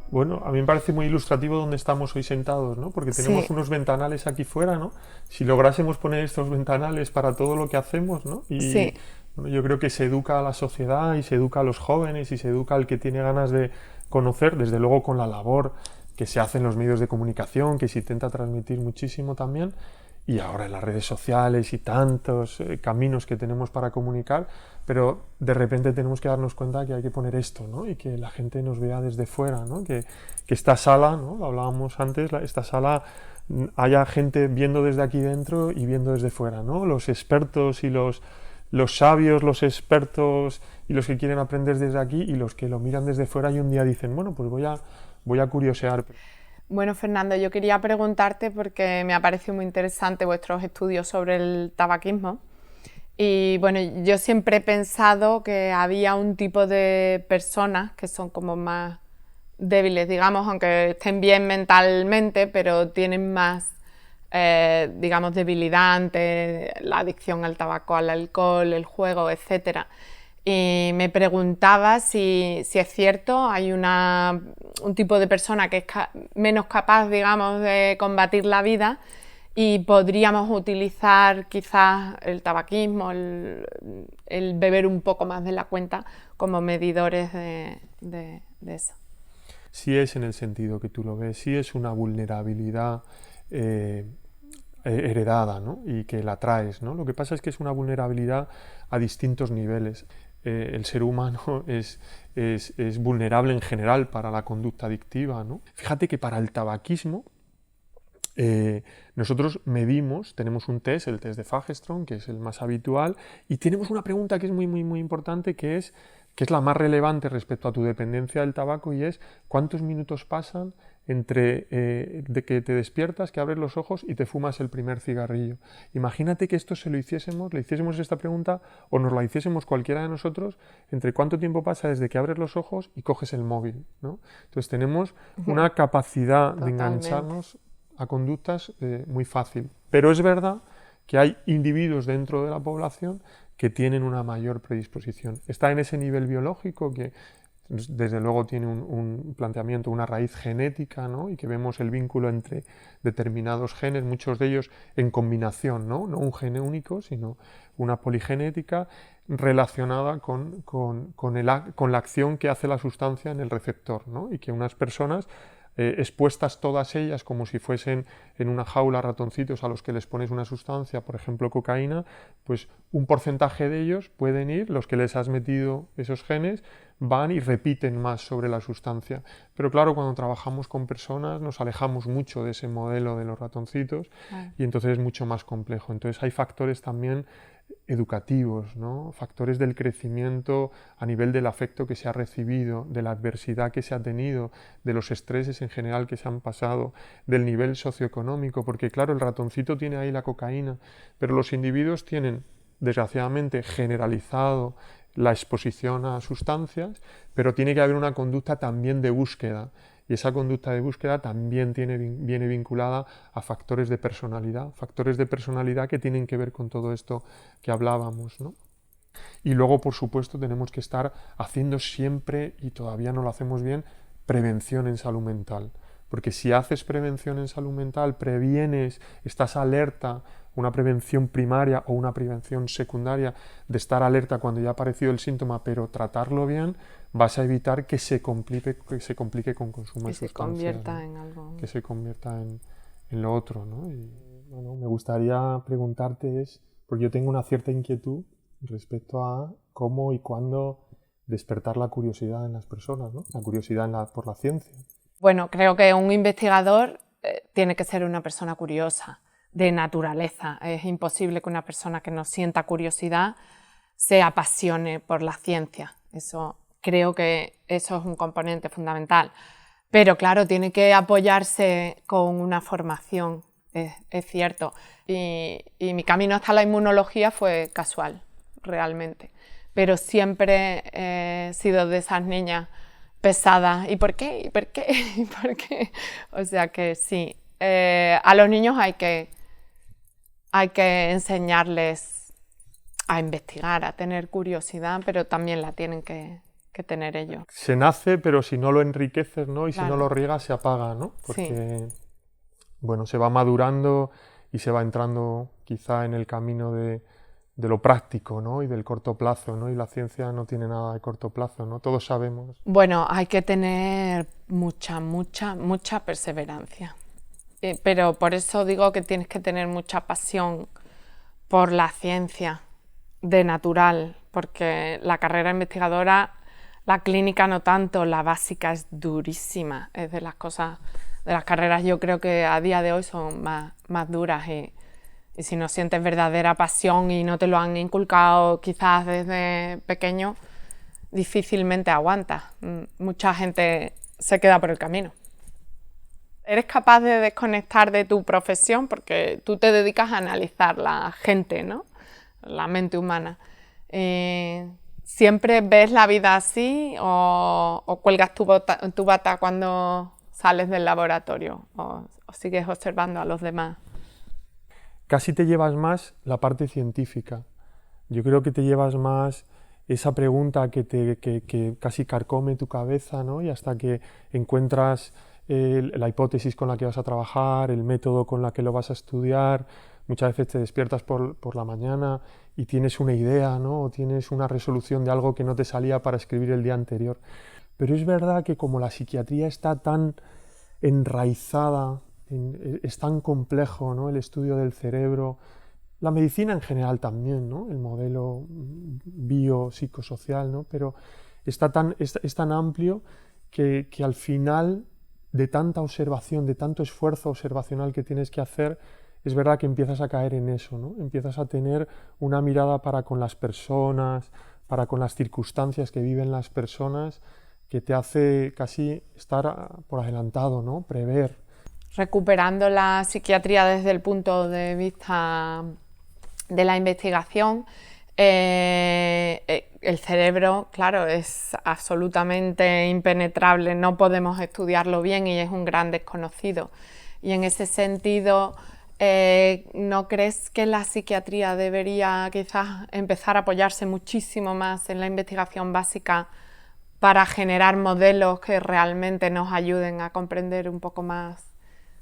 Bueno, a mí me parece muy ilustrativo donde estamos hoy sentados, ¿no? Porque tenemos Sí, unos ventanales aquí fuera, ¿no? Si lográsemos poner estos ventanales para todo lo que hacemos, ¿no? sí, Y bueno, yo creo que se educa a la sociedad y se educa a los jóvenes y se educa al que tiene ganas de conocer, desde luego con la labor que se hace en los medios de comunicación, que se intenta transmitir muchísimo también, y ahora en las redes sociales y tantos caminos que tenemos para comunicar, pero de repente tenemos que darnos cuenta que hay que poner esto, ¿no? Y que la gente nos vea desde fuera, ¿no? Que esta sala, ¿no? Lo hablábamos antes, esta sala haya gente viendo desde aquí dentro y viendo desde fuera, ¿no? Los expertos y los sabios, los expertos y los que quieren aprender desde aquí y los que lo miran desde fuera y un día dicen, bueno, pues voy a curiosear. bueno, Fernando, yo quería preguntarte porque me ha parecido muy interesante vuestros estudios sobre el tabaquismo. Y bueno, yo siempre he pensado que había un tipo de personas que son como más débiles, digamos, aunque estén bien mentalmente, pero tienen más, digamos, debilidad ante la adicción al tabaco, al alcohol, el juego, etcétera. Y me preguntaba si es cierto, hay un tipo de persona que es menos capaz, digamos, de combatir la vida y podríamos utilizar quizás el tabaquismo, el beber un poco más de la cuenta como medidores de eso. Sí es en el sentido que tú lo ves, sí es una vulnerabilidad eh, heredada, ¿no? Y que la traes, ¿no? Lo que pasa es que es una vulnerabilidad a distintos niveles. El ser humano es vulnerable en general para la conducta adictiva, ¿no? Fíjate que para el tabaquismo nosotros medimos, tenemos un test, el test de Fagerström, que es el más habitual, y tenemos una pregunta que es muy importante, que es la más relevante respecto a tu dependencia del tabaco, y es ¿cuántos minutos pasan entre de que te despiertas, que abres los ojos y te fumas el primer cigarrillo? Imagínate que esto le hiciésemos esta pregunta o nos la hiciésemos cualquiera de nosotros, entre cuánto tiempo pasa desde que abres los ojos y coges el móvil, ¿no? Entonces tenemos una capacidad de Totalmente. engancharnos a conductas muy fácil. Pero es verdad que hay individuos dentro de la población que tienen una mayor predisposición. Está en ese nivel biológico que desde luego tiene un planteamiento, una raíz genética, ¿no? Y que vemos el vínculo entre determinados genes, muchos de ellos en combinación, ¿no? No un gene único, sino una poligenética relacionada con la acción que hace la sustancia en el receptor, ¿no? Y que unas personas expuestas todas ellas como si fuesen en una jaula ratoncitos a los que les pones una sustancia, por ejemplo cocaína, pues un porcentaje de ellos pueden ir, los que les has metido esos genes, van y repiten más sobre la sustancia. Pero claro, cuando trabajamos con personas nos alejamos mucho de ese modelo de los ratoncitos Claro. y entonces es mucho más complejo. Entonces hay factores también educativos, ¿no? Factores del crecimiento a nivel del afecto que se ha recibido, de la adversidad que se ha tenido, de los estreses en general que se han pasado, del nivel socioeconómico, porque claro, el ratoncito tiene ahí la cocaína, pero los individuos tienen, desgraciadamente, generalizado la exposición a sustancias, pero tiene que haber una conducta también de búsqueda. Y esa conducta de búsqueda también viene vinculada a factores de personalidad que tienen que ver con todo esto que hablábamos, ¿no? Y luego, por supuesto, tenemos que estar haciendo siempre, y todavía no lo hacemos bien, prevención en salud mental. Porque si haces prevención en salud mental, previenes, estás alerta, una prevención primaria o una prevención secundaria, de estar alerta cuando ya ha aparecido el síntoma, pero tratarlo bien, vas a evitar que se complique con consumo Que de se sustancias, ¿no? convierta en algo. Que se convierta en lo otro, ¿no? Y bueno, me gustaría preguntarte porque yo tengo una cierta inquietud respecto a cómo y cuándo despertar la curiosidad en las personas, ¿no? La curiosidad por la ciencia. Bueno, creo que un investigador tiene que ser una persona curiosa, de naturaleza. Es imposible que una persona que no sienta curiosidad se apasione por la ciencia. Creo que eso es un componente fundamental. Pero claro, tiene que apoyarse con una formación es cierto. Y mi camino hasta la inmunología fue casual, realmente. Pero siempre he sido de esas niñas pesadas. ¿Y por qué? ¿Y por qué? ¿Y por qué? O sea que sí, a los niños hay que enseñarles a investigar, a tener curiosidad, pero también la tienen que tener ellos. Se nace, pero si no lo enriqueces, ¿no? Y Claro. si no lo riegas, se apaga, ¿no? Porque, Sí. bueno, se va madurando y se va entrando quizá en el camino de lo práctico, ¿no? Y del corto plazo, ¿no? Y la ciencia no tiene nada de corto plazo, ¿no? Todos sabemos. Bueno, hay que tener mucha perseverancia. Pero por eso digo que tienes que tener mucha pasión por la ciencia, de natural, porque la carrera investigadora, la clínica no tanto, la básica es durísima, es de las cosas, de las carreras yo creo que a día de hoy son más duras y si no sientes verdadera pasión y no te lo han inculcado quizás desde pequeño, difícilmente aguantas. Mucha gente se queda por el camino. Eres capaz de desconectar de tu profesión porque tú te dedicas a analizar la gente, ¿no? La mente humana. ¿Siempre ves la vida así o cuelgas tu bata cuando sales del laboratorio o sigues observando a los demás? Casi te llevas más la parte científica. Yo creo que te llevas más esa pregunta que casi carcome tu cabeza, ¿no? Y hasta que encuentras la hipótesis con la que vas a trabajar, el método con la que lo vas a estudiar. Muchas veces te despiertas por la mañana y tienes una idea, ¿no? O tienes una resolución de algo que no te salía para escribir el día anterior. Pero es verdad que como la psiquiatría está tan enraizada, es tan complejo, ¿no? El estudio del cerebro, la medicina en general también, ¿no? El modelo biopsicosocial, ¿no? Pero es tan amplio que al final de tanta observación, de tanto esfuerzo observacional que tienes que hacer, es verdad que empiezas a caer en eso, ¿no? Empiezas a tener una mirada para con las personas, para con las circunstancias que viven las personas, que te hace casi estar por adelantado, ¿no? Prever. Recuperando la psiquiatría desde el punto de vista de la investigación, el cerebro, claro, es absolutamente impenetrable, no podemos estudiarlo bien y es un gran desconocido. Y en ese sentido, ¿no crees que la psiquiatría debería quizás empezar a apoyarse muchísimo más en la investigación básica para generar modelos que realmente nos ayuden a comprender un poco más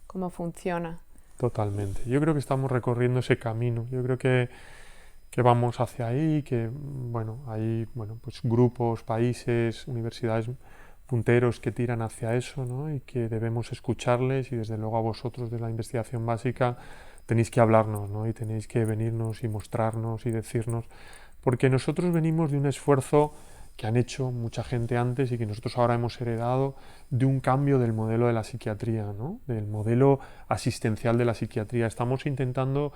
cómo funciona? Totalmente. Yo creo que estamos recorriendo ese camino. Yo creo que vamos hacia ahí, que hay pues grupos, países, universidades punteros que tiran hacia eso, ¿no? Y que debemos escucharles y desde luego a vosotros de la investigación básica tenéis que hablarnos, ¿no? Y tenéis que venirnos y mostrarnos y decirnos, porque nosotros venimos de un esfuerzo que han hecho mucha gente antes y que nosotros ahora hemos heredado de un cambio del modelo de la psiquiatría, ¿no? Del modelo asistencial de la psiquiatría. Estamos intentando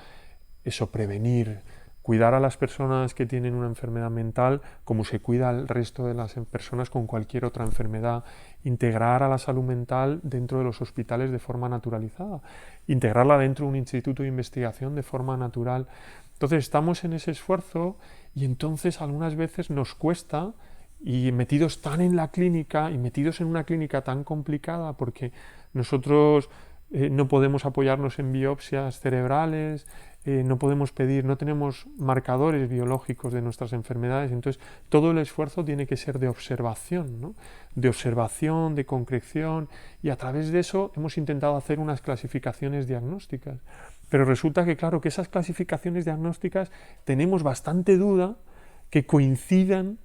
eso, prevenir, cuidar a las personas que tienen una enfermedad mental como se cuida al resto de las personas con cualquier otra enfermedad, integrar a la salud mental dentro de los hospitales de forma naturalizada, integrarla dentro de un instituto de investigación de forma natural. Entonces estamos en ese esfuerzo y entonces algunas veces nos cuesta, y metidos tan en la clínica y metidos en una clínica tan complicada porque nosotros no podemos apoyarnos en biopsias cerebrales, no podemos pedir, no tenemos marcadores biológicos de nuestras enfermedades, entonces todo el esfuerzo tiene que ser de observación, ¿no? De observación, de concreción, y a través de eso hemos intentado hacer unas clasificaciones diagnósticas. Pero resulta que, claro, que esas clasificaciones diagnósticas tenemos bastante duda que coincidan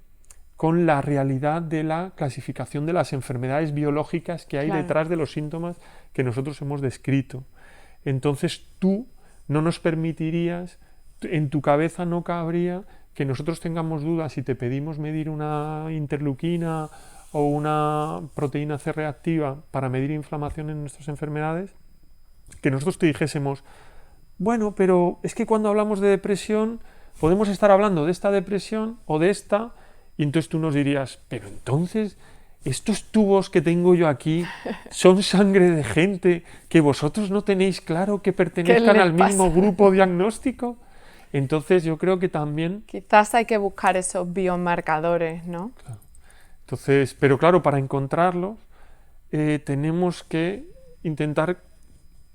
con la realidad de la clasificación de las enfermedades biológicas que hay detrás de los síntomas que nosotros hemos descrito. Entonces tú no nos permitirías, en tu cabeza no cabría que nosotros tengamos dudas si te pedimos medir una interleuquina o una proteína C reactiva para medir inflamación en nuestras enfermedades, que nosotros te dijésemos, bueno, pero es que cuando hablamos de depresión podemos estar hablando de esta depresión o de esta, y entonces tú nos dirías, pero entonces estos tubos que tengo yo aquí son sangre de gente que vosotros no tenéis claro que pertenezcan al mismo grupo diagnóstico. Entonces yo creo que también... Quizás hay que buscar esos biomarcadores, ¿no? Claro. Entonces, pero claro, para encontrarlos tenemos que intentar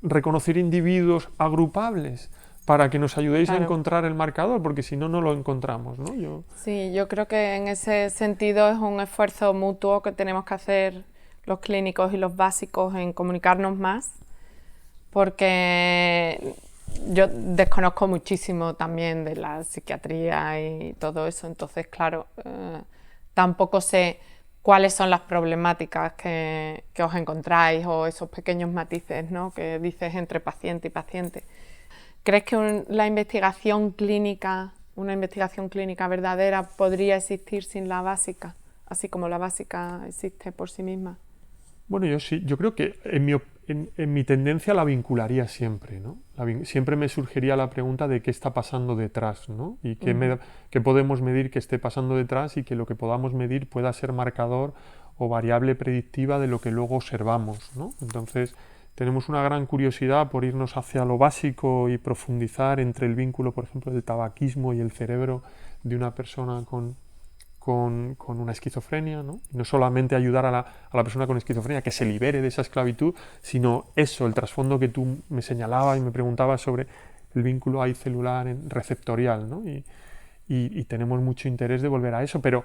reconocer individuos agrupables para que nos ayudéis a encontrar el marcador, porque si no, no lo encontramos, ¿no? Sí, yo creo que en ese sentido es un esfuerzo mutuo que tenemos que hacer los clínicos y los básicos en comunicarnos más, porque yo desconozco muchísimo también de la psiquiatría y todo eso, entonces, claro, tampoco sé cuáles son las problemáticas que os encontráis o esos pequeños matices, ¿no?, que dices entre paciente y paciente. ¿Crees que la investigación clínica, una investigación clínica verdadera, podría existir sin la básica, así como la básica existe por sí misma? Bueno, yo sí, yo creo que en mi tendencia la vincularía siempre, ¿no? Siempre me surgiría la pregunta de qué está pasando detrás, ¿no? Y qué podemos medir que esté pasando detrás y que lo que podamos medir pueda ser marcador o variable predictiva de lo que luego observamos, ¿no? Entonces, tenemos una gran curiosidad por irnos hacia lo básico y profundizar entre el vínculo, por ejemplo, del tabaquismo y el cerebro de una persona con una esquizofrenia, ¿no? Y no solamente ayudar a la persona con esquizofrenia que se libere de esa esclavitud, sino eso, el trasfondo que tú me señalabas y me preguntabas sobre el vínculo ahí celular receptorial, ¿no? Y tenemos mucho interés de volver a eso, pero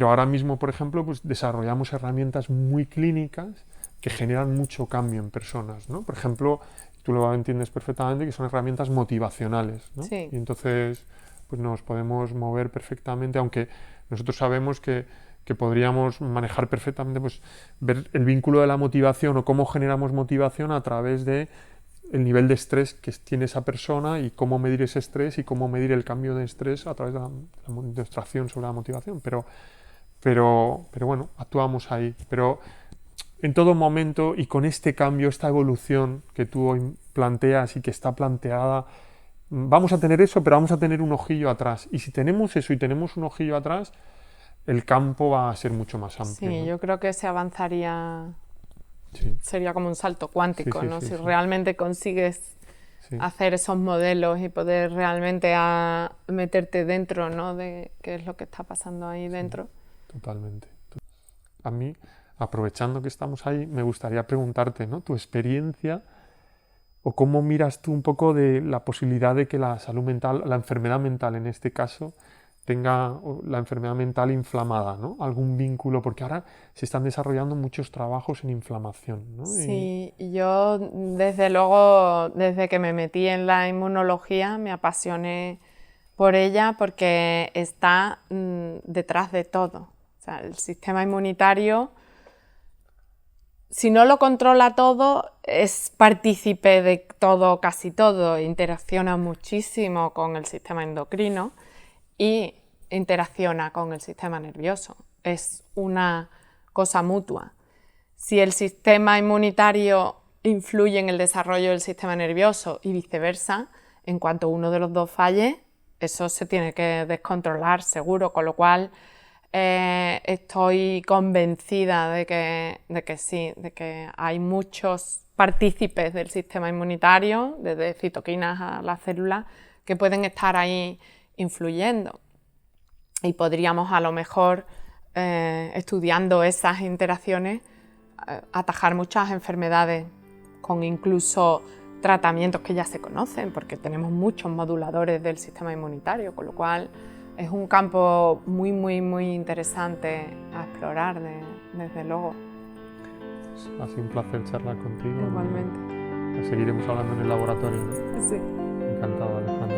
ahora mismo, por ejemplo, pues desarrollamos herramientas muy clínicas que generan mucho cambio en personas, ¿no? Por ejemplo, tú lo entiendes perfectamente, que son herramientas motivacionales, ¿no? Sí. Y entonces pues nos podemos mover perfectamente, aunque nosotros sabemos que podríamos manejar perfectamente, pues ver el vínculo de la motivación o cómo generamos motivación a través de el nivel de estrés que tiene esa persona y cómo medir ese estrés y cómo medir el cambio de estrés a través de la demostración sobre la motivación. Pero bueno, actuamos ahí. Pero en todo momento y con este cambio, esta evolución que tú hoy planteas y que está planteada, vamos a tener eso, pero vamos a tener un ojillo atrás. Y si tenemos eso y tenemos un ojillo atrás, el campo va a ser mucho más amplio. Sí, ¿no? yo creo que se avanzaría, sería como un salto cuántico, ¿no? Si sí. realmente consigues hacer esos modelos y poder realmente meterte dentro, ¿no?, de qué es lo que está pasando ahí dentro. Totalmente. A mí, aprovechando que estamos ahí, me gustaría preguntarte, ¿no?, tu experiencia o cómo miras tú un poco de la posibilidad de que la salud mental, la enfermedad mental en este caso, tenga la enfermedad mental inflamada, ¿no? Algún vínculo, porque ahora se están desarrollando muchos trabajos en inflamación, ¿no? Sí, yo desde luego, desde que me metí en la inmunología, me apasioné por ella porque está detrás de todo. O sea, el sistema inmunitario, si no lo controla todo, es partícipe de todo, casi todo, interacciona muchísimo con el sistema endocrino y interacciona con el sistema nervioso. Es una cosa mutua. Si el sistema inmunitario influye en el desarrollo del sistema nervioso y viceversa, en cuanto uno de los dos falle, eso se tiene que descontrolar seguro, con lo cual estoy convencida de que sí, de que hay muchos partícipes del sistema inmunitario, desde citoquinas a las células, que pueden estar ahí influyendo. Y podríamos a lo mejor, estudiando esas interacciones, atajar muchas enfermedades con incluso tratamientos que ya se conocen, porque tenemos muchos moduladores del sistema inmunitario, con lo cual es un campo muy, muy, muy interesante a explorar, desde luego. Ha sido un placer charlar contigo. Igualmente. Seguiremos hablando en el laboratorio, ¿no? Sí. Encantado, Alejandro.